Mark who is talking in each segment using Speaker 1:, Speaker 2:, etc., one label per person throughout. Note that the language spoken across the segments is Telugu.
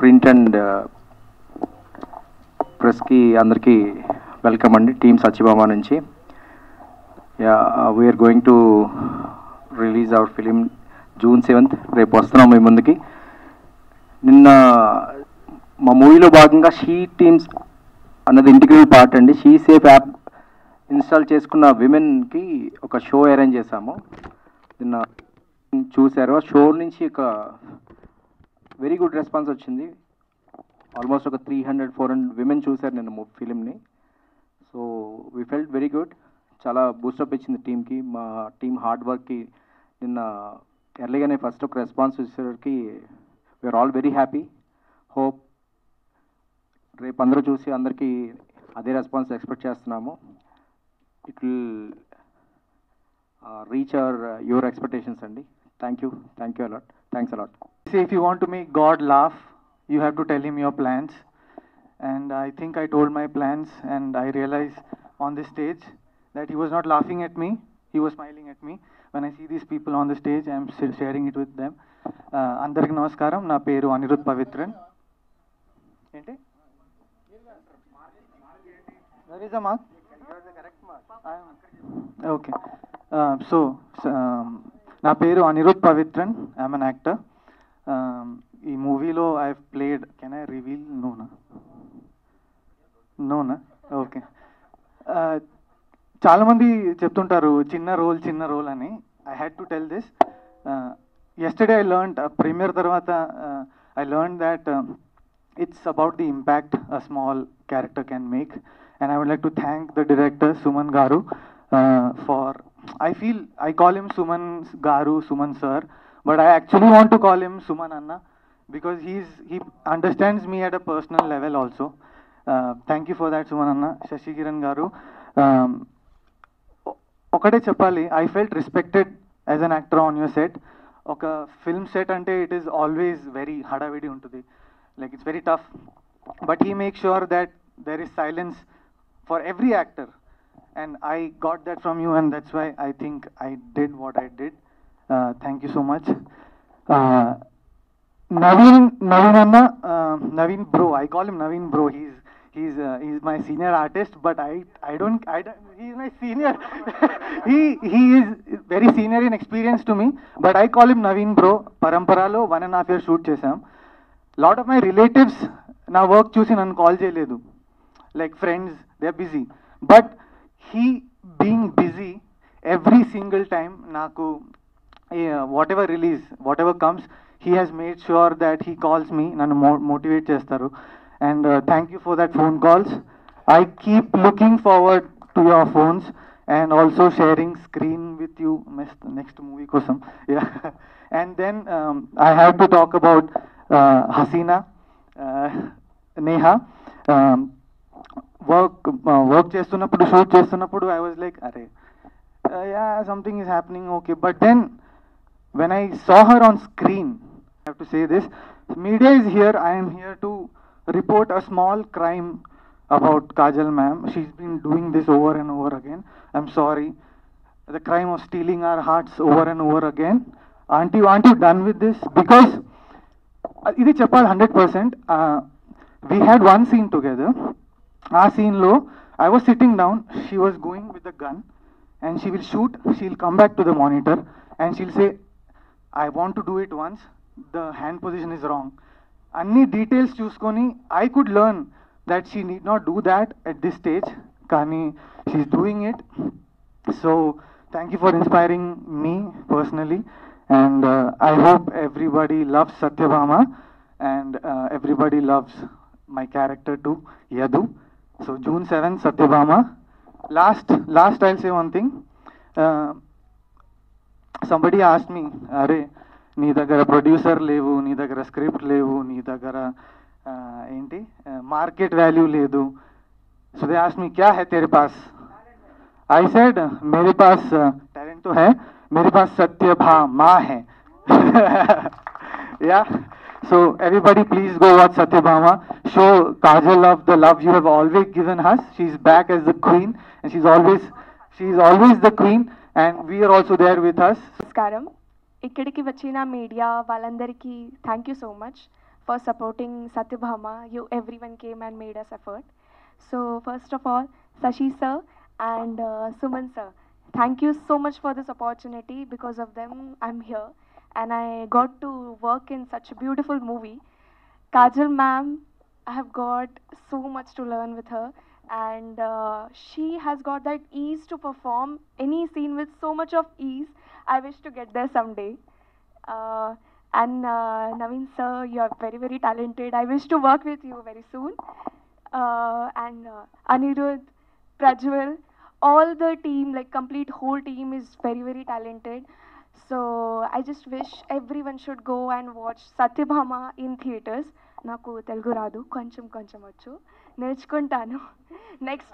Speaker 1: ప్రింట్ అండ్ ప్రెస్కి అందరికీ వెల్కమ్ అండి. టీమ్ సత్యభామ నుంచి. We're going to release our film June 7th. రేపు వస్తున్నాం మీ ముందుకి. నిన్న మా మూవీలో భాగంగా షీ టీమ్స్ అన్నది ఇంటిగ్రల్ పార్ట్ అండి. షీ సేఫ్ యాప్ ఇన్స్టాల్ చేసుకున్న విమెన్కి ఒక షో అరేంజ్ చేశాము. నిన్న చూశారు. ఆ షో నుంచి ఒక వెరీ గుడ్ రెస్పాన్స్ వచ్చింది. ఆల్మోస్ట్ ఒక 300-400 విమెన్ చూశారు నిన్న ఫిలింని. So we felt very good. చాలా బూస్టప్ ఇచ్చింది టీమ్కి. మా టీమ్ హార్డ్ వర్క్కి నిన్న ఎర్లీగానే ఫస్ట్ ఒక రెస్పాన్స్ వచ్చేసరికి we are all very happy. Hope రేపు అందరూ చూసి అందరికీ అదే రెస్పాన్స్ ఎక్స్పెక్ట్ చేస్తున్నాము. It will reach your expectations అండి. Thank you a lot. Thanks a lot.
Speaker 2: Say if you want to make God laugh, you have to tell him your plans. And I think I told my plans, and I realized on this stage that he was not laughing at me, he was smiling at me. When I see these people on the stage, I am sharing it with them. Andariki namaskaram. Na peru Anirudh Pavitran. Enti? Where is the mark? You are the correct mark. Okay. Na peru Anirudh Pavitran. I am an actor. ఈ మూవీలో I have played. Can I reveal? నోనా? ఓకే. చాలామంది చెప్తుంటారు చిన్న రోల్ అని. I had to tell this. yesterday I learned premiere తర్వాత I learned that it's about the impact a small character can make, and I would like to thank the director Suman Garu for, I call him Suman Garu, Suman sir, but I actually want to call him Suman Anna because he understands me at a personal level also. Thank you for that, Suman Anna. Shashi Kiran Garu, ఒకటే చెప్పాలి, I felt respected as an actor on your set. ఒక ఫిల్మ్ సెట్ అంటే it is always very హడావిడి ఉంటుంది, like it's very tough, but he makes sure that there is silence for every actor, and I got that from you, and that's why I think I did what I did. Thank you so much. Naveen Anna, Naveen bro, I call him Naveen bro. He's my senior artist, but I don't he's my senior. he is very senior in experience to me, but I call him Naveen bro. Paramparalo 1.5 years shoot chesam. Lot of my relatives na work chusi nannu call cheyaledu, like friends, they are busy, but he being busy every single time naku whatever release, whatever comes, he has made sure that he calls me, nannu motivate chestaru, and thank you for that phone calls. I keep looking forward to your phones and also sharing screen with you next movie kosam. Yeah. And then I have to talk about Hasina, Neha. Work చేస్తున్నప్పుడు, షూట్ చేస్తున్నప్పుడు I was like, అరే yeah, something is happening, okay, but then when I saw her on screen, I have to say this, media is here, I am here to report a small crime about Kajal ma'am. She's been doing this over and over again. I'm sorry. The crime of stealing our hearts over and over again. Aren't you done with this? Because ఇది చెప్పాలి 100%. We had one scene together. ఆ scene లో I was sitting down, she was going with the gun, and she will shoot, she'll come back to the monitor and she'll say, I want to do it once, the hand position is wrong. Anni details చూసుకొని I could learn that she need not do that at this stage, కానీ she's doing it. So thank you for inspiring me personally, and I hope everybody loves Satyabhama, and everybody loves my character too, Yadu. So June 7th, Satyabhama. Last I'll say one thing. Somebody asked me, అరే నీ దగ్గర ప్రొడ్యూసర్ లేవు, నీ దగ్గర స్క్రిప్ట్ లేవు, నీ దగ్గర ఏంటి మార్కెట్ వాల్యూ లేదు. సో దే ఆస్క్డ్ మీ క్యా హై तेरे पास? I said मेरे पास टैलेंट तो है, मेरे पास सत्यभामा है. Yeah. So everybody please go watch Satyabhama. Show Kajal of the love you have always given us. She's back as the queen, and she's always the queen, and we are also there with us.
Speaker 3: నమస్కారం. ఇక్కడికి వచ్చిన మీడియా వాళ్ళందరికీ thank you so much. for supporting Satyabhama. Everyone came and made us effort. So first of all, Sashi sir and Suman sir, thank you so much for this opportunity. Because of them, I'm here, and I got to work in such a beautiful movie. Kajal ma'am, I have got so much to learn with her, and she has got that ease to perform any scene with so much of ease. I wish to get there someday. Uh, and Naveen sir, you are very, very talented. I wish to work with you very soon. And Anirudh, Prajwal, all the team, like complete whole team is very, very talented. So I just wish everyone should go and watch Satyabhama in theaters. నాకు తెలుగు రాదు, కొంచెం కొంచెం వచ్చు, నేర్చుకుంటాను. నెక్స్ట్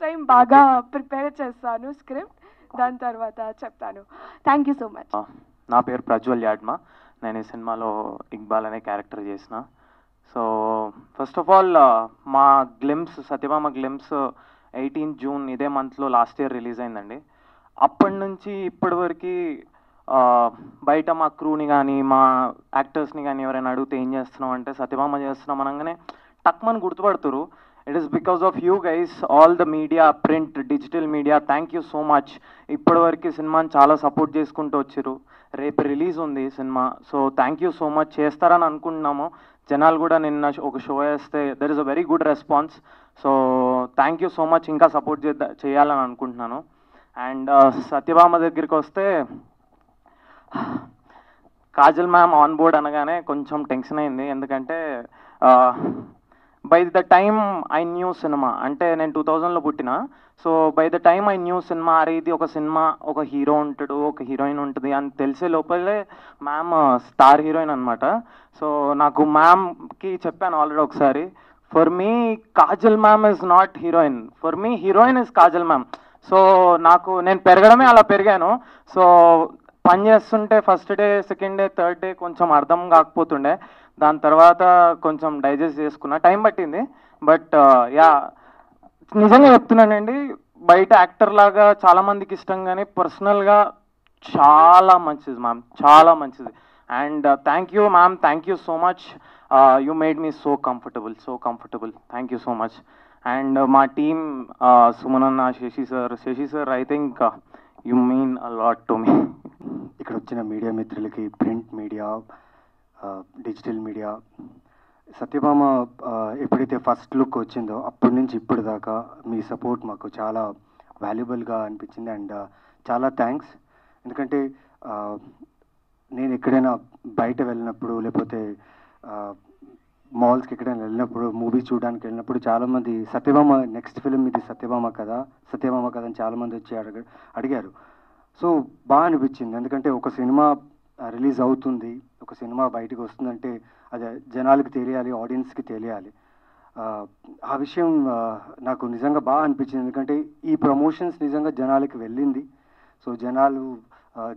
Speaker 3: టైం బాగా ప్రిపేర్ చేస్తాను స్క్రిప్ట్, దాని తర్వాత చెప్తాను. Thank you so much.
Speaker 4: నా పేరు ప్రజ్వల్ యాడ్మా. నేను ఈ సినిమాలో ఇక్బాల్ అనే క్యారెక్టర్ చేసిన. సో ఫస్ట్ ఆఫ్ ఆల్ మా సత్యభామ గ్లిమ్స్ 18 జూన్ ఇదే మంత్లో లాస్ట్ ఇయర్ రిలీజ్ అయిందండి. అప్పటి నుంచి ఇప్పటి వరకు బయట మా క్రూని కానీ మా యాక్టర్స్ని కానీ ఎవరైనా అడిగితే ఏం చేస్తున్నాం అంటే సత్యభామ చేస్తున్నాం అనగానే టక్మని గుర్తుపడుతురు. It is because of you guys, all the media, print, digital media, thank you so much. ఇప్పటివరకు సినిమాని చాలా సపోర్ట్ చేసుకుంటూ వచ్చారు. రేపు రిలీజ్ ఉంది సినిమా. So thank you so much. చేస్తారని అనుకుంటున్నాము. జనాలు కూడా నిన్న ఒక షో వేస్తే there is a very good response. So thank you so much. ఇంకా సపోర్ట్ చేయాలని అనుకుంటున్నాను. అండ్ సత్యభామ దగ్గరికి వస్తే కాజల్ మ్యామ్ ఆన్ బోర్డ్ అనగానే కొంచెం టెన్షన్ అయింది. ఎందుకంటే by the time I knew cinema, అంటే నేను 2000లో పుట్టిన. So by the time I knew cinema, అరే ఇది ఒక సినిమా, ఒక హీరో ఉంటాడు, ఒక హీరోయిన్ ఉంటుంది అని తెలిసే లోపలే మ్యామ్ స్టార్ హీరోయిన్ అనమాట. సో నాకు మ్యామ్కి చెప్పాను ఆల్రెడీ ఒకసారి, for me Kajal ma'am is not heroine, for me heroine is Kajal ma'am. So నేను పెరగడమే అలా పెరిగాను. సో పని చేస్తుంటే first day, second day, third day కొంచెం అర్థం కాకపోతుండే. దాని తర్వాత కొంచెం డైజెస్ట్ చేసుకున్నా, టైం పట్టింది. బట్ యా, నిజంగా చెప్తున్నానండి, బయట యాక్టర్ లాగా చాలామందికి ఇష్టం, కానీ పర్సనల్గా చాలా మంచిది మ్యామ్, చాలా మంచిది. And thank you ma'am, thank you so much. You made me so comfortable. Thank you so much. And మా టీమ్ సుమనన్న, Sasi sir, I think you mean a lot to me.
Speaker 5: ఇక్కడ వచ్చిన మీడియా మిత్రులకి, print media, digital media, Satyabhama ఎప్పుడైతే ఫస్ట్ లుక్ వచ్చిందో అప్పటి నుంచి ఇప్పటి దాకా మీ సపోర్ట్ మాకు చాలా వాల్యుబుల్గా అనిపించింది. అండ్ చాలా థ్యాంక్స్. ఎందుకంటే నేను ఎక్కడైనా బయట వెళ్ళినప్పుడు, లేకపోతే మాల్స్కి ఎక్కడైనా వెళ్ళినప్పుడు, మూవీ చూడడానికి వెళ్ళినప్పుడు చాలామంది సత్యభామ నెక్స్ట్ ఫిలిం ఇది సత్యభామ కదా అని చాలామంది వచ్చి అడిగారు. సో బాగా అనిపించింది. ఎందుకంటే ఒక సినిమా రిలీజ్ అవుతుంది, ఒక సినిమా బయటకు వస్తుందంటే అది జనాలకి తెలియాలి, ఆడియన్స్కి తెలియాలి. ఆ విషయం నాకు నిజంగా బాగా అనిపించింది. ఎందుకంటే ఈ ప్రమోషన్స్ నిజంగా జనాలకి వెళ్ళింది. సో జనాలు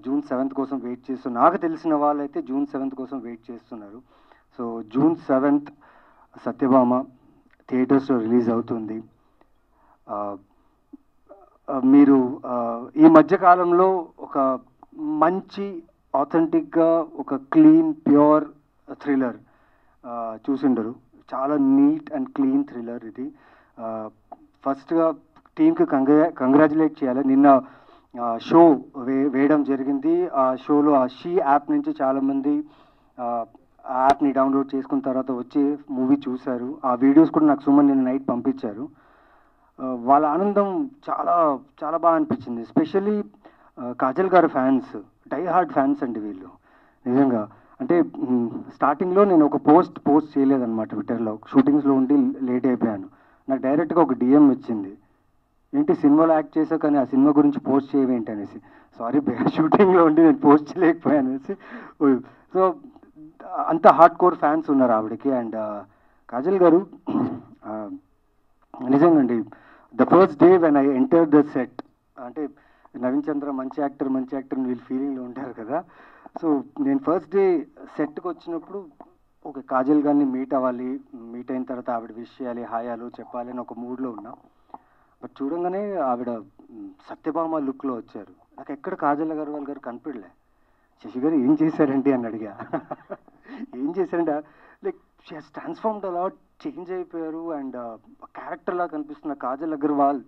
Speaker 5: జూన్ 7th కోసం వెయిట్ చేస్తున్నారు. నాకు తెలిసిన వాళ్ళైతే జూన్ 7th కోసం వెయిట్ చేస్తున్నారు. సో జూన్ 7th సత్యభామ థియేటర్స్లో రిలీజ్ అవుతుంది. మీరు ఈ మధ్యకాలంలో ఒక మంచి ఆథెంటిక్గా ఒక క్లీన్ ప్యూర్ థ్రిల్లర్ చూసిండరు. చాలా నీట్ అండ్ క్లీన్ థ్రిల్లర్ ఇది. ఫస్ట్గా టీమ్కి కంగ్రాచులేట్ చేయాలి. నిన్న షో వేయడం జరిగింది. ఆ షోలో ఆ షీ యాప్ నుంచి చాలామంది యాప్ని డౌన్లోడ్ చేసుకున్న తర్వాత వచ్చి మూవీ చూశారు. ఆ వీడియోస్ కూడా నాకు సుమన్ నిన్న నైట్ పంపించారు. వాళ్ళ ఆనందం చాలా చాలా బాగా అనిపించింది. ఎస్పెషల్లీ కాజల్ గారి ఫ్యాన్స్, డై హార్డ్ ఫ్యాన్స్ అండి వీళ్ళు. నిజంగా అంటే స్టార్టింగ్లో నేను ఒక పోస్ట్ చేయలేదన్నమాట ట్విట్టర్లో. షూటింగ్స్లో ఉండి లేట్ అయిపోయాను. నాకు డైరెక్ట్గా ఒక డిఎం వచ్చింది, ఏంటి సినిమాలో యాక్ట్ చేసా కానీ ఆ సినిమా గురించి పోస్ట్ చేయవేంటి అనేసి. సారీ షూటింగ్లో ఉండి నేను పోస్ట్ చేయలేకపోయాను అనేసి. సో అంత హార్డ్ కోర్ ఫ్యాన్స్ ఉన్నారు ఆవిడకి. అండ్ కాజల్ గారు నిజంగా అండి, the first day when I enter the set, అంటే నవీన్ చంద్ర మంచి యాక్టర్ వీళ్ళు ఫీలింగ్లో ఉంటారు కదా. సో నేను ఫస్ట్ డే సెట్కి వచ్చినప్పుడు ఒక కాజల్ గారిని మీట్ అవ్వాలి, మీట్ అయిన తర్వాత ఆవిడ విష్ చేయాలి, హాయాలు చెప్పాలి అని ఒక మూడ్లో ఉన్నా. బట్ చూడంగానే ఆవిడ సత్యభామ లుక్లో వచ్చారు. నాకు ఎక్కడ కాజల్ అగర్వాల్ గారు కనిపించలే. శశి గారు ఏం చేశారండి అని అడిగా. ఏం చేశారంటే like she has transformed a lot, change అయిపోయారు. అండ్ క్యారెక్టర్లా కనిపిస్తున్న కాజల్ అగర్వాల్,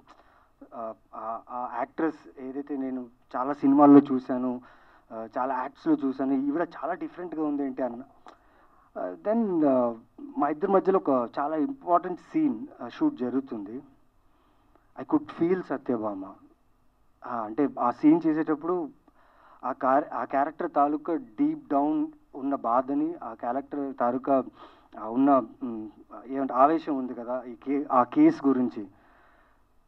Speaker 5: ఆ యాక్ట్రెస్ ఏదైతే నేను చాలా సినిమాల్లో చూశాను, చాలా యాక్ట్స్లో చూశాను, ఈవిడ చాలా డిఫరెంట్గా ఉంది ఏంటి అన్న. దెన్ మా ఇద్దరి మధ్యలో ఒక చాలా ఇంపార్టెంట్ సీన్ షూట్ జరుగుతుంది. I could feel Satyabhama. అంటే ఆ సీన్ చేసేటప్పుడు ఆ క్యారెక్టర్ తాలూకా డీప్ డౌన్ ఉన్న బాధని, ఆ క్యారెక్టర్ తాలూకా ఉన్న ఏమంటే ఆవేశం ఉంది కదా ఆ కేసు గురించి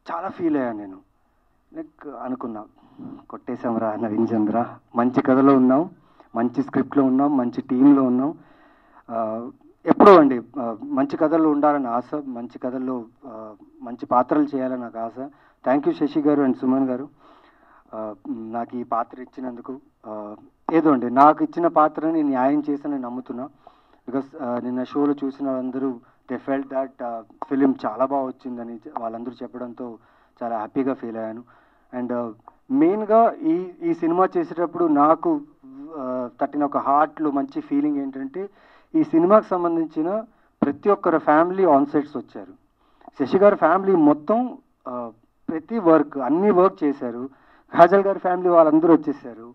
Speaker 5: చాలా ఫీల్ అయ్యాను నేను. లైక్ అనుకున్నా, కొట్టేశాంరా నవీన్ చంద్ర, మంచి కథలో ఉన్నాం, మంచి స్క్రిప్ట్లో ఉన్నాం, మంచి టీంలో ఉన్నాం. ఎప్పుడో అండి మంచి కథల్లో ఉండాలని ఆశ, మంచి కథల్లో మంచి పాత్రలు చేయాలని నాకు ఆశ. థ్యాంక్ యూ శశి గారు అండ్ సుమన్ గారు నాకు ఈ పాత్ర ఇచ్చినందుకు. ఏదో అండి నాకు ఇచ్చిన పాత్రని న్యాయం చేశానని నమ్ముతున్నా. బికాస్ నిన్న షోలో చూసిన వాళ్ళందరూ దే ఫెల్ట్ దట్ ఫిలిం చాలా బాగా వచ్చిందని వాళ్ళందరూ చెప్పడంతో చాలా హ్యాపీగా ఫీల్ అయ్యాను. అండ్ మెయిన్గా ఈ సినిమా చేసేటప్పుడు నాకు తట్టిన ఒక హార్ట్లో మంచి ఫీలింగ్ ఏంటంటే, ఈ సినిమాకి సంబంధించిన ప్రతి ఒక్కరు ఫ్యామిలీ ఆన్ సెట్స్ వచ్చారు. శశి గారి ఫ్యామిలీ మొత్తం ప్రతి అన్ని వర్క్ చేశారు. కాజల్ గారి ఫ్యామిలీ వాళ్ళందరూ వచ్చేసారు.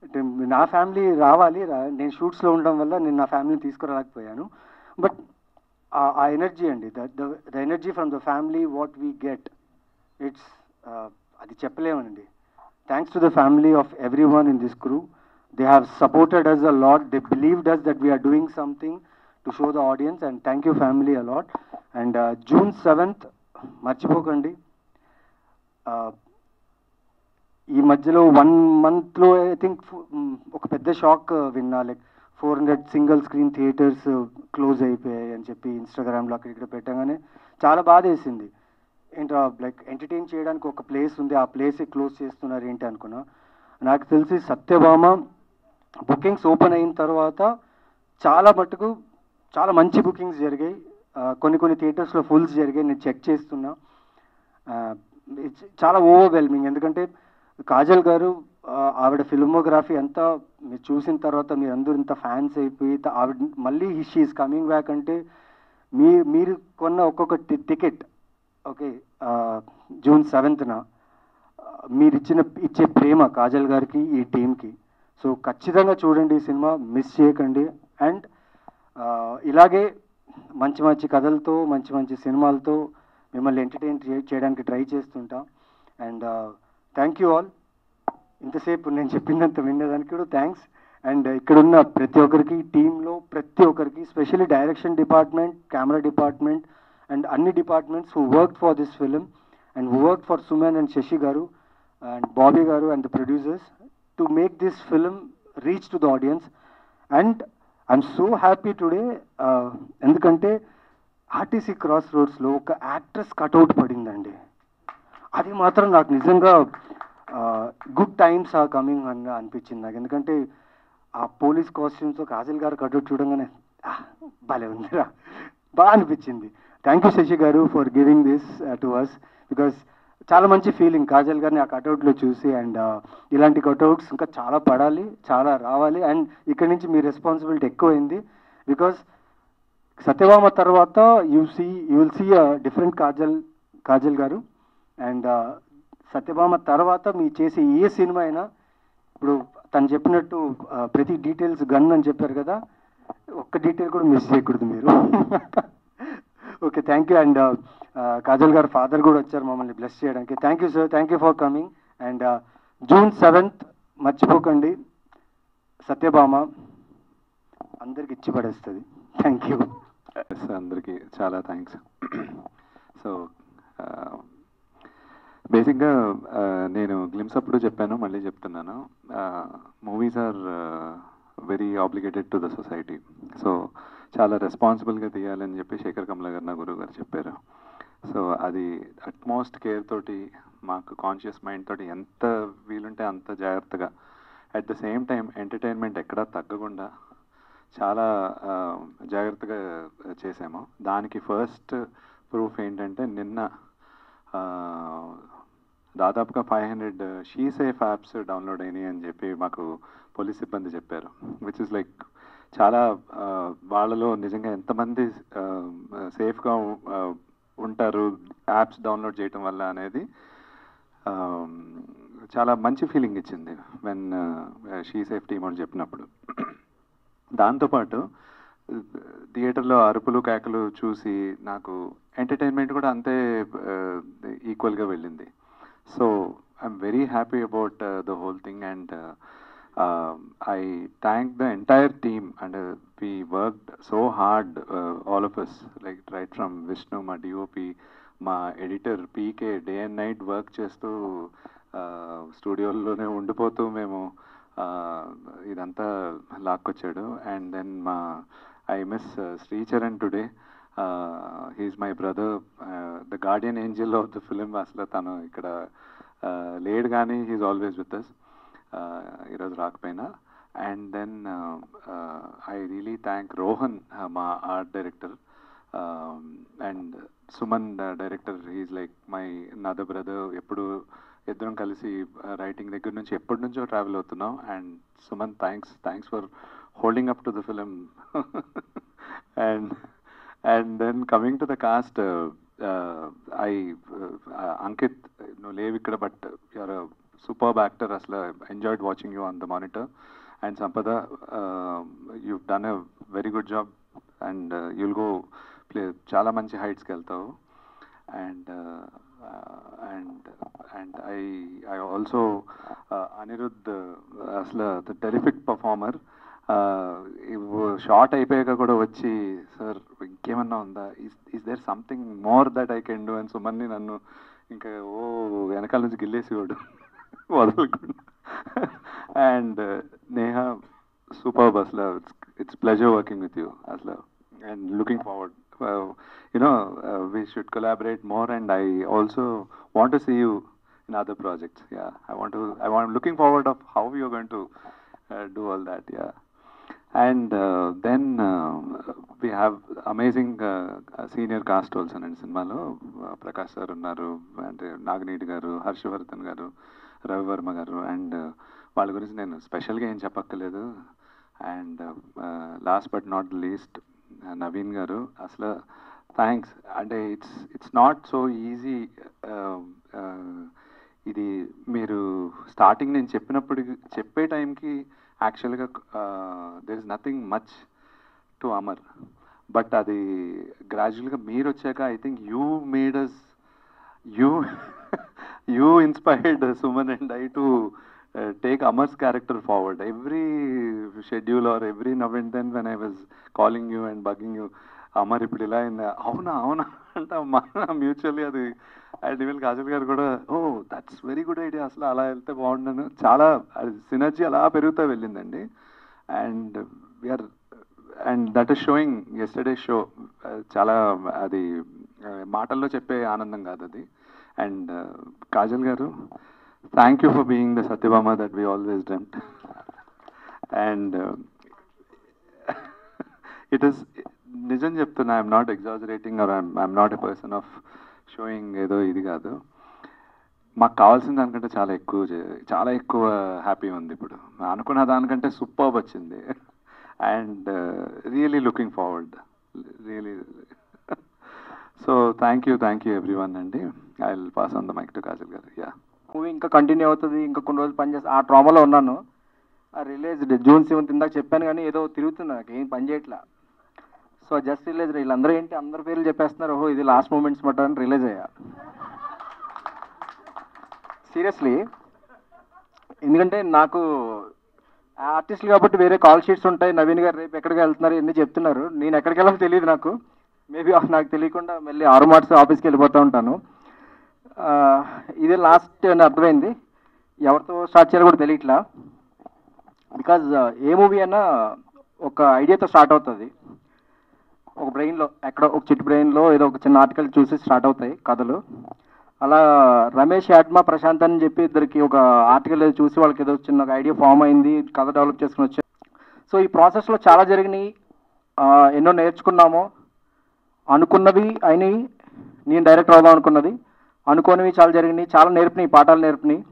Speaker 5: అంటే నా ఫ్యామిలీ రావాలి, నేను షూట్స్లో ఉండడం వల్ల నేను నా ఫ్యామిలీని తీసుకురాలేకపోయాను. బట్ ఆ ఎనర్జీ అండి, the energy from the family what we get, it's అది చెప్పలేమనండి. Thanks to the family of everyone in this crew. They have supported us a lot. They believed us that we are doing something to show the audience, and thank you family a lot. And June 7th మర్చిపోకండి. ఈ మధ్యలో 1 monthలో ఐ థింక్ ఒక పెద్ద షాక్ విన్నా. Like 400 single screen theatres close అయిపోయాయి అని చెప్పి ఇన్స్టాగ్రామ్లో అక్కడ ఇక్కడ పెట్టగానే చాలా బాధ వేసింది. ఏంటో లైక్ ఎంటర్టైన్ చేయడానికి ఒక ప్లేస్ ఉంది, ఆ ప్లేసే క్లోజ్ చేస్తున్నారు ఏంటి అనుకున్నా. నాకు తెలిసి సత్యభామ బుకింగ్స్ ఓపెన్ అయిన తర్వాత చాలా మటుకు చాలా మంచి బుకింగ్స్ జరిగాయి. కొన్ని థియేటర్స్లో ఫుల్స్ జరిగాయి, నేను చెక్ చేస్తున్నా. చాలా ఓవర్వెల్మింగ్. ఎందుకంటే కాజల్ గారు ఆవిడ ఫిల్మోగ్రఫీ అంతా మీరు చూసిన తర్వాత మీరు అందరూ ఇంత ఫ్యాన్స్ అయిపోయి ఆవిడ మళ్ళీ షీ ఈజ్ కమింగ్ బ్యాక్ అంటే మీరు కొన్న ఒక్కొక్క టికెట్ ఓకే June 7th మీరు ఇచ్చే ప్రేమ కాజల్ గారికి ఈ టీంకి. సో ఖచ్చితంగా చూడండి ఈ సినిమా, మిస్ చేయకండి. అండ్ ఇలాగే మంచి మంచి కథలతో మంచి మంచి సినిమాలతో మిమ్మల్ని ఎంటర్టైన్ చేయడానికి ట్రై చేస్తుంటాం. And thank you all. ఇంతసేపు నేను చెప్పినంత విన్నదానికి కూడా థ్యాంక్స్. అండ్ ఇక్కడున్న ప్రతి ఒక్కరికి, టీంలో ప్రతి ఒక్కరికి, specially direction department, camera department and అన్ని departments who work for this film and who worked for Suman and Shashi Garu and Bobby Garu and the producers to make this film reach to the audience. And I'm so happy today ఎందుకంటే ఆర్టీసీ క్రాస్ రోడ్స్లో ఒక యాక్ట్రెస్ కట్అవుట్ పడిందండి. అది మాత్రం నాకు నిజంగా గుడ్ టైమ్స్ ఆర్ కమింగ్ అని అనిపించింది నాకు. ఎందుకంటే ఆ పోలీస్ కాస్ట్యూమ్స్ కాజల్ గారు కట్అవుట్ చూడంగానే భలే ఉందిరా, బాగా అనిపించింది. థ్యాంక్ యూ శశి గారు for giving this to us. Because చాలా మంచి ఫీలింగ్ కాజల్ గారిని ఆ కట్అవుట్లో చూసి. అండ్ ఇలాంటి కట్అవుట్స్ ఇంకా చాలా పడాలి, చాలా రావాలి. అండ్ ఇక్కడి నుంచి మీ రెస్పాన్సిబిలిటీ ఎక్కువైంది. బికాస్ సత్యభామ తర్వాత you will see a different Kajal గారు. అండ్ సత్యభామ తర్వాత మీ చేసే ఏ సినిమా అయినా, ఇప్పుడు తను చెప్పినట్టు ప్రతి డీటెయిల్స్ గన్ అని చెప్పారు కదా, ఒక్క డీటెయిల్ కూడా మిస్ చేయకూడదు మీరు. Okay, thank you. And Kajal garu father కూడా వచ్చారు మమ్మల్ని బ్లెస్ చేయడానికి. Thank you sir, thank you for coming. And June 7th మర్చిపోకండి, సత్యభామ అందరికి ఇచ్చి పడేస్తుంది. Thank you.
Speaker 6: అందరికీ చాలా థ్యాంక్స్. సో బేసిక్గా నేను గ్లిమ్స్ అప్పుడు చెప్పాను, మళ్ళీ చెప్తున్నాను, movies are very obligated to the society. So చాలా రెస్పాన్సిబుల్గా తీయాలని చెప్పి శేఖర్ కమల గారు, నా గురువు గారు చెప్పారు. సో అది అట్మోస్ట్ కేర్ తోటి, మాకు కాన్షియస్ మైండ్ తోటి ఎంత వీలుంటే అంత జాగ్రత్తగా, at the same time entertainment ఎక్కడా తగ్గకుండా చాలా జాగ్రత్తగా చేసాము. దానికి ఫస్ట్ ప్రూఫ్ ఏంటంటే నిన్న దాదాపుగా 500 షీ సేఫ్ యాప్స్ డౌన్లోడ్ అయినాయి అని చెప్పి మాకు పోలీస్ సిబ్బంది చెప్పారు. విచ్ ఇస్ లైక్ చాలా వాళ్ళలో నిజంగా ఎంతమంది సేఫ్గా ఉంటారు యాప్స్ డౌన్లోడ్ చేయటం వల్ల అనేది చాలా మంచి ఫీలింగ్ ఇచ్చింది వెన్ షీ సేఫ్టీ అని చెప్పినప్పుడు. దాంతోపాటు థియేటర్లో అరుపులు కేకలు చూసి నాకు ఎంటర్టైన్మెంట్ కూడా అంతే ఈక్వల్గా వెళ్ళింది. So I'm very happy about the whole thing and I thank the entire team and we worked so hard, all of us, like right from Vishnu, my DOP, my editor PK, day and night work చేస్తూ స్టూడియోలోనే ఉండిపోతూ మేము ఇదంతా లాక్కొచ్చాడు. And then I miss Sricharan today. He's my brother, the guardian angel of the film. అసలు తను ఇక్కడ లేడు కానీ హీఈస్ ఆల్వేస్ విత్ అస్. ఈరోజు రాకపోయినా. And then I really thank Rohan, మా art director, and Suman director. He's like my another brother. ఎప్పుడు ఇద్దరం కలిసి రైటింగ్ దగ్గర నుంచి ఎప్పటి నుంచో ట్రావెల్ అవుతున్నాం. And Suman, thanks for holding up to the film. And then coming to the cast, Ankit, నువ్వు లేవు ఇక్కడ, but you're a superb actor. Asla enjoyed watching you on the monitor. And Sampada, you've done a very good job and you'll go play chala manchi heights ki veltavu. And I also Anirudh, asla the terrific performer. Shot అయిపోయాక కూడా వచ్చి, సార్ ఇంకేమన్నా ఉందా, is there something more that I can do అని సుమన్ని నన్ను ఇంకా వెనకాల నుంచి గిల్లేసేవాడు వదలకుండా. అండ్ నేహా, సూపర్బ్ అసలు. It's pleasure working with you అసలు. And looking forward, we should collaborate more, and I also want to see you in other projects. Yeah, I'm looking forward of how you're going to do all that. Yeah. And then we have amazing senior cast also in సినిమాలో. ప్రకాష్ సార్ ఉన్నారు, అండ్ నాగనీటి గారు, హర్షవర్ధన్ గారు, రవివర్మ గారు. అండ్ వాళ్ళ గురించి నేను స్పెషల్గా ఏం చెప్పక్కర్లేదు. And last but not least Naveen గారు. అసలు థ్యాంక్స్. అంటే ఇట్స్ నాట్ సో ఈజీ. ఇది మీరు స్టార్టింగ్ నేను చెప్పే టైంకి యాక్చువల్గా there is nothing much to Amar. But అది గ్రాడ్యువల్గా మీరు వచ్చాక I think you made us, you inspired Suman and I to take Amar's character forward. Every schedule or every now and then when I was calling you and bugging you, Amar ఇప్పుడు ఇలా అవునా అంటే మ్యూచువల్లీ అది. అండ్ ఈవెన్ కాజల్ గారు కూడా, దట్స్ వెరీ గుడ్ ఐడియా, అసలు అలా వెళ్తే బాగుండను. చాలా సినర్జీ అలా పెరుగుతూ వెళ్ళిందండి. And we're and that is showing yesterday show. చాలా అది మాటల్లో చెప్పే ఆనందం కాదు అది. అండ్ కాజల్ గారు, thank you for being the Satyabhama that we always dreamed. And it is నిజం చెప్తున్నా, I'm not exaggerating or I'm not a person of showing ఏదో ఇది కాదు. మాకు కావాల్సిన దానికంటే చాలా ఎక్కువ హ్యాపీ ఉంది ఇప్పుడు. అనుకున్న దానికంటే సూపర్బ్ వచ్చింది. And really looking forward, really. So thank you everyone అండి. I will pass on the mic to Kajal garu. Yeah,
Speaker 1: movie ఇంకా కంటిన్యూ అవుతుంది, ఇంకా కొన్ని రోజులు పనిచేస్తా. ఆ ట్రామాలో ఉన్నాను. రిలీజ్ June 7th ఇందాక చెప్పాను, కానీ ఏదో తిరుగుతుంది, నాకు ఏం పని చేయట్లా. So just release. వీళ్ళందరూ ఏంటి అందరి పేర్లు చెప్పేస్తున్నారు, ఓహో ఇది లాస్ట్ మూమెంట్స్ మాట అని రిలీజ్ అయ్యా. సీరియస్లీ, ఎందుకంటే నాకు ఆర్టిస్టులు కాబట్టి వేరే కాల్ షీట్స్ ఉంటాయి. నవీన్ గారు రేపు ఎక్కడికి వెళ్తున్నారు ఎన్ని చెప్తున్నారు, నేను ఎక్కడికి వెళ్ళాలో తెలియదు నాకు. మేబీ నాకు తెలియకుండా మళ్ళీ 6 మార్క్స్ ఆఫీస్కి వెళ్ళిపోతూ ఉంటాను. ఇదే లాస్ట్ అని అర్థమైంది. ఎవరితో స్టార్ట్ చేయాలో కూడా తెలియట్లా. బికాజ్ ఏ మూవీ అయినా ఒక ఐడియాతో స్టార్ట్ అవుతుంది. ఒక బ్రెయిన్లో ఎక్కడో ఒక చిట్టు బ్రెయిన్లో ఏదో ఒక చిన్న ఆర్టికల్ చూసి స్టార్ట్ అవుతాయి కథలు. అలా రమేష్, యాడ్మా, ప్రశాంత్ అని చెప్పి ఇద్దరికి ఒక ఆర్టికల్ చూసి వాళ్ళకి ఏదో చిన్న ఒక ఐడియా ఫామ్ అయింది, కథ డెవలప్ చేసుకుని వచ్చారు. సో ఈ ప్రాసెస్లో చాలా జరిగినాయి, ఎన్నో నేర్చుకున్నాము. అనుకున్నవి అయినాయి, నేను డైరెక్టర్ అవుదాం అనుకున్నది. అనుకోనివి చాలా జరిగినాయి, చాలా నేర్పినాయి, పాఠాలు నేర్పినాయి.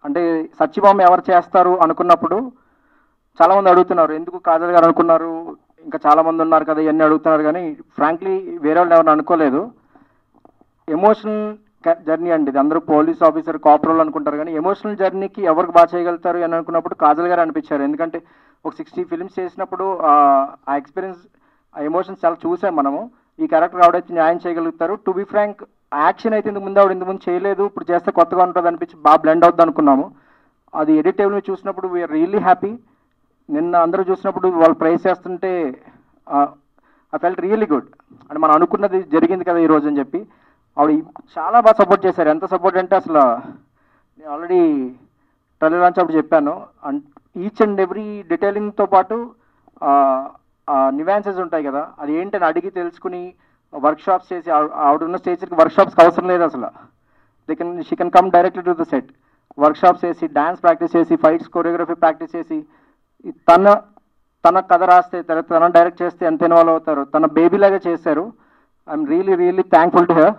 Speaker 1: అంటే సత్యభామ ఎవరు చేస్తారు అనుకున్నప్పుడు చాలామంది అడుగుతున్నారు ఎందుకు కాజల్ గారు అనుకున్నారు, ఇంకా చాలామంది ఉన్నారు కదా ఇవన్నీ అడుగుతున్నారు. కానీ ఫ్రాంక్లీ వేరే వాళ్ళు ఎవరిని అనుకోలేదు. ఎమోషనల్ జర్నీ అండి ఇది. అందరూ పోలీస్ ఆఫీసర్ కాపర్ వాళ్ళు అనుకుంటారు, కానీ ఎమోషనల్ జర్నీకి ఎవరికి బాగా చేయగలుగుతారు అని అనుకున్నప్పుడు కాజల్ గారు అనిపించారు. ఎందుకంటే ఒక 60 ఫిల్మ్స్ చేసినప్పుడు ఆ ఎక్స్పీరియన్స్, ఆ ఎమోషన్స్ చాలా చూసాం మనము. ఈ క్యారెక్టర్ ఆవిడైతే న్యాయం చేయగలుగుతారు. టు బి ఫ్రాంక్, యాక్షన్ అయితే ఇంతకు ముందు చేయలేదు, ఇప్పుడు చేస్తే కొత్తగా ఉంటుంది అనిపించి బాగా బ్లెండ్ అవుద్ది అనుకున్నాము. అది ఎడిట్ టేబుల్ మీద చూసినప్పుడు వీఆర్ రియల్లీ హ్యాపీ. నిన్న అందరూ చూసినప్పుడు వాళ్ళు ప్రైజ్ చేస్తుంటే ఐ ఫెల్ట్ రియల్లీ గుడ్. అంటే మనం అనుకున్నది జరిగింది కదా ఈరోజు అని చెప్పి ఆవిడ చాలా బాగా సపోర్ట్ చేశారు. ఎంత సపోర్ట్ అంటే అసలు నేను ఆల్రెడీ ట్రైలర్ లాంచ్ అప్పుడు చెప్పాను. ఈచ్ అండ్ ఎవ్రీ డీటెయిలింగ్తో పాటు నివాన్సెస్ ఉంటాయి కదా, అది ఏంటని అడిగి తెలుసుకుని వర్క్షాప్స్ చేసి, ఆవిడ ఉన్న స్టేజ్కి వర్క్షాప్స్కి అవసరం లేదు అసలు. She can come directly to the set. Workshops చేసి, డ్యాన్స్ ప్రాక్టీస్ చేసి, ఫైట్స్ కొరియోగ్రఫీ ప్రాక్టీస్ చేసి, తన కథ రాస్తే, తన డైరెక్ట్ చేస్తే ఎంత ఇన్వాల్వ్ అవుతారు. తన బేబీ లాగా చేశారు. I'm really thankful to her.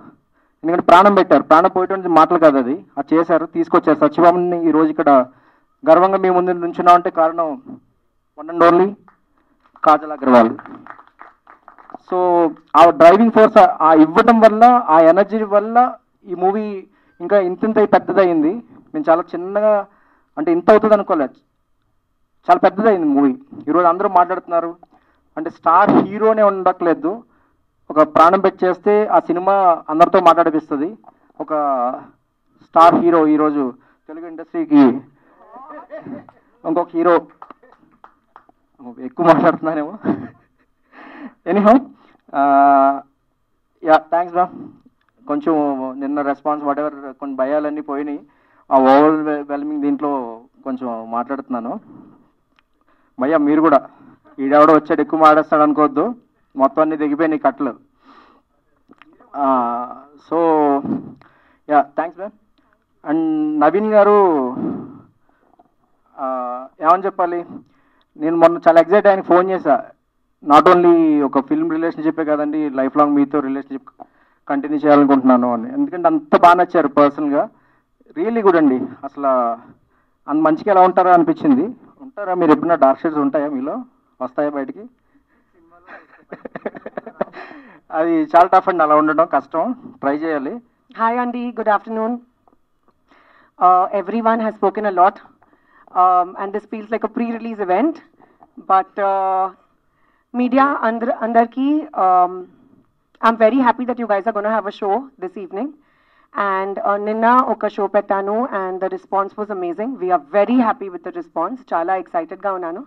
Speaker 1: ఎందుకంటే ప్రాణం పెట్టారు, ప్రాణం పోయేటువంటి మాటలు కాదు అది చేశారు, తీసుకొచ్చారు. సత్యభామని ఈరోజు ఇక్కడ గర్వంగా మీ ముందు నుంచున్నాం అంటే కారణం one and only Kajal Agarwal. So ఆ డ్రైవింగ్ ఫోర్స్ ఇవ్వడం వల్ల, ఆ ఎనర్జీ వల్ల ఈ మూవీ ఇంకా ఇంత పెద్దదయింది. మేము చాలా చిన్నగా, అంటే ఇంత అవుతుంది అనుకోలేదు, చాలా పెద్దదైంది మూవీ. ఈరోజు అందరూ మాట్లాడుతున్నారు అంటే స్టార్ హీరోనే ఉండట్లేదు, ఒక ప్రాణం పెట్టి చేస్తే ఆ సినిమా అందరితో మాట్లాడిపిస్తుంది. ఒక స్టార్ హీరో ఈరోజు తెలుగు ఇండస్ట్రీకి ఇంకొక హీరో. ఎక్కువ మాట్లాడుతున్నానేమో. Anyhow yeah, thanks ma'am. కొంచెం నిన్న రెస్పాన్స్ వాట్ ఎవర్ కొన్ని భయాలన్నీ పోయినాయి. ఆ ఓవర్ వెల్మింగ్ దీంట్లో కొంచెం మాట్లాడుతున్నాను. భయ్యా మీరు కూడా ఈడెవడో వచ్చాడు ఎక్కువ మాట్లాడేస్తాడు అనుకోవద్దు, మొత్తం అన్ని దిగిపోయినాయి కట్టలు. So yeah, thanks ma'am. And Naveen గారు ఏమని చెప్పాలి, నేను మొన్న చాలా ఎగ్జైట్ ఆయనకి ఫోన్ చేశా. నాట్ ఓన్లీ ఒక ఫిల్మ్ రిలేషన్షిప్పే కదండి, లైఫ్ లాంగ్ మీతో రిలేషన్షిప్ కంటిన్యూ చేయాలనుకుంటున్నాను అని. ఎందుకంటే అంత బాగా నచ్చారు పర్సనల్గా. రియల్లీ గుడ్ అండి. అసలు అంత మంచిగా ఎలా ఉంటారో అనిపించింది. ఉంటారా మీరు ఎప్పుడన్నా డార్క్ షేడ్స్ ఉంటాయా మీలో, వస్తాయా బయటికి? అది చాలా టఫ్ అండి, అలా ఉండడం కష్టం, ట్రై చేయాలి.
Speaker 7: Hi Andy, good afternoon. Everyone has spoken a lot, and this feels like a pre-release event. But media andarki, I'm very happy that you guys are going to have a show this evening. And Ninna oka show pettanu, and the response was amazing. We are very happy with the response. Chala excited ga unnanu.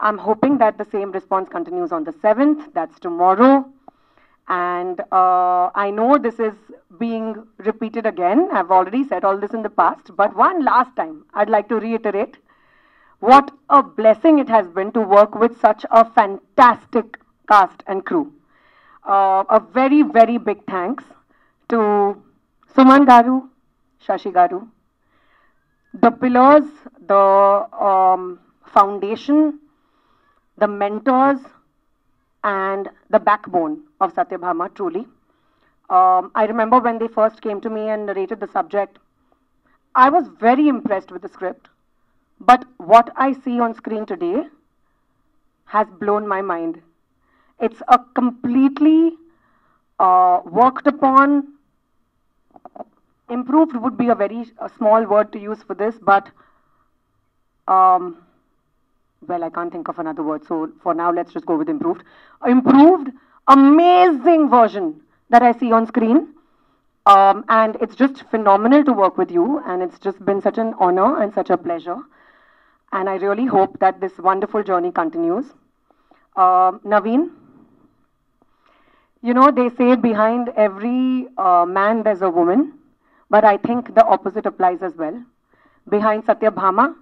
Speaker 7: I'm hoping that the same response continues on the 7th. That's tomorrow. And I know this is being repeated again. I've already said all this in the past, but one last time, I'd like to reiterate what a blessing it has been to work with such a fantastic cast and crew. A very, very big thanks to Suman Garu, Shashi Garu, the pillars, the foundation, the mentors, and the backbone of Satyabhama, truly. I remember when they first came to me and narrated the subject, I was very impressed with the script. But what I see on screen today has blown my mind. It's a completely worked upon, improved would be a very small word to use for this, but well, I can't think of another word, so for now let's just go with improved. Improved, amazing version that I see on screen, and it's just phenomenal to work with you, and it's just been such an honor and such a pleasure, and I really hope that this wonderful journey continues. Naveen, you know, they say behind every man there's a woman, but I think the opposite applies as well. Behind Satyabhama,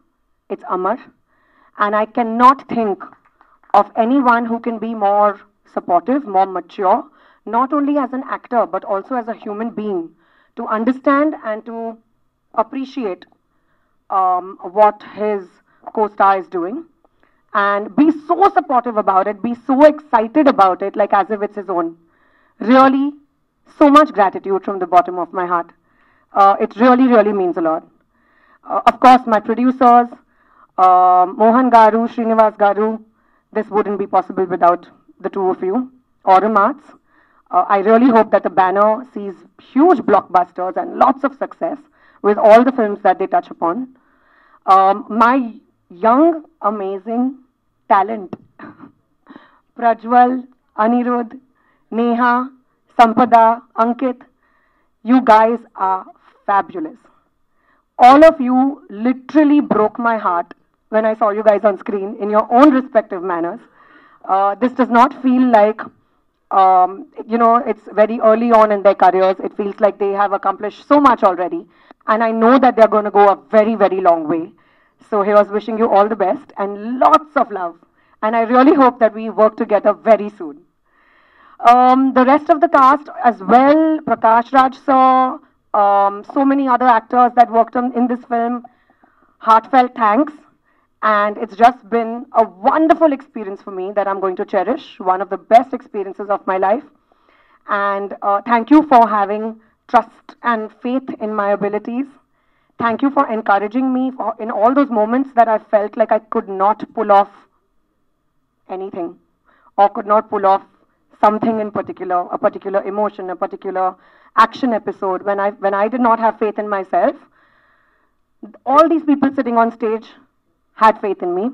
Speaker 7: it's Amar. And I cannot think of anyone who can be more supportive, more mature, not only as an actor, but also as a human being, to understand and to appreciate what his co-star is doing, and be so supportive about it, be so excited about it, like as if it's his own. Really, so much gratitude from the bottom of my heart. It really, really means a lot. Of course, my producers, Mohan Garu, Srinivas Garu, this wouldn't be possible without the two of you. Aurum Arts, I really hope that the banner sees huge blockbusters and lots of success with all the films that they touch upon. My young, amazing talent, Prajwal, Anirudh, Neha, Sampada, Ankit, you guys are fabulous. All of you literally broke my heart when I saw you guys on screen in your own respective manners. This does not feel like, it's very early on in their careers. It feels like they have accomplished so much already. And I know that they're going to go a very, very long way. So here's wishing you all the best and lots of love. And I really hope that we work together very soon. The rest of the cast as well, Prakash Raj sir, so many other actors that worked in this film, heartfelt thanks. And it's just been a wonderful experience for me that I'm going to cherish, one of the best experiences of my life. And thank you for having trust and faith in my abilities. Thank you for encouraging me in all those moments that I felt like I could not pull off anything or could not pull off something in particular, a particular emotion, a particular action episode. When I did not have faith in myself, all these people sitting on stage had faith in me.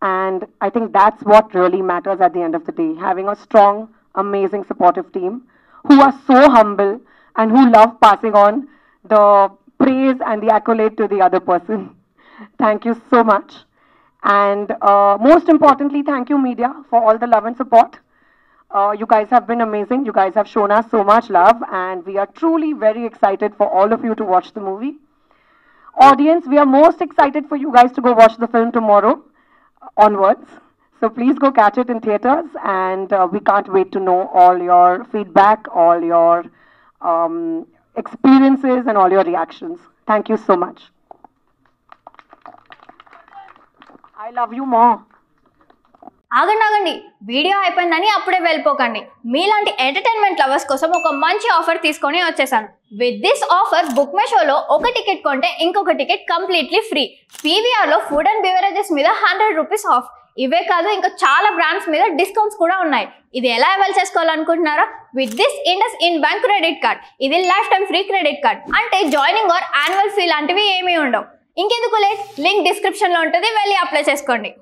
Speaker 7: And I think that's what really matters at the end of the day. Having a strong, amazing, supportive team who are so humble and who love passing on the praise and the accolade to the other person. Thank you so much. And most importantly, thank you media for all the love and support. You guys have been amazing. You guys have shown us so much love, and we are truly very excited for all of you to watch the movie. Audience, we are most excited for you guys to go watch the film tomorrow onwards. So please go catch it in theaters, and we can't wait to know all your feedback, all your experiences, and all your reactions. Thank you so much. I love you more.
Speaker 8: ఆగండి వీడియో అయిపోయిందని అప్పుడే వెళ్ళిపోకండి. మీలాంటి ఎంటర్టైన్మెంట్ లవర్స్ కోసం ఒక మంచి ఆఫర్ తీసుకొని వచ్చేసాను. విత్ దిస్ ఆఫర్ బుక్ మై షోలో ఒక టికెట్ కొంటే ఇంకొక టికెట్ కంప్లీట్లీ ఫ్రీ. పీవీఆర్లో ఫుడ్ అండ్ బెవరేజెస్ మీద 100 రూపీస్ ఆఫ్. ఇవే కాదు, ఇంకా చాలా బ్రాండ్స్ మీద డిస్కౌంట్స్ కూడా ఉన్నాయి. ఇది ఎలా అవైల్ చేసుకోవాలనుకుంటున్నారా? With this IndusInd bank credit card. ఇది lifetime free credit card. అంటే జాయినింగ్ ఆర్ యాన్యువల్ ఫీ లాంటివి ఏమీ ఉండవు. ఇంకెందుకు లేట్, లింక్ డిస్క్రిప్షన్లో ఉంటుంది, వెళ్ళి అప్లై చేసుకోండి.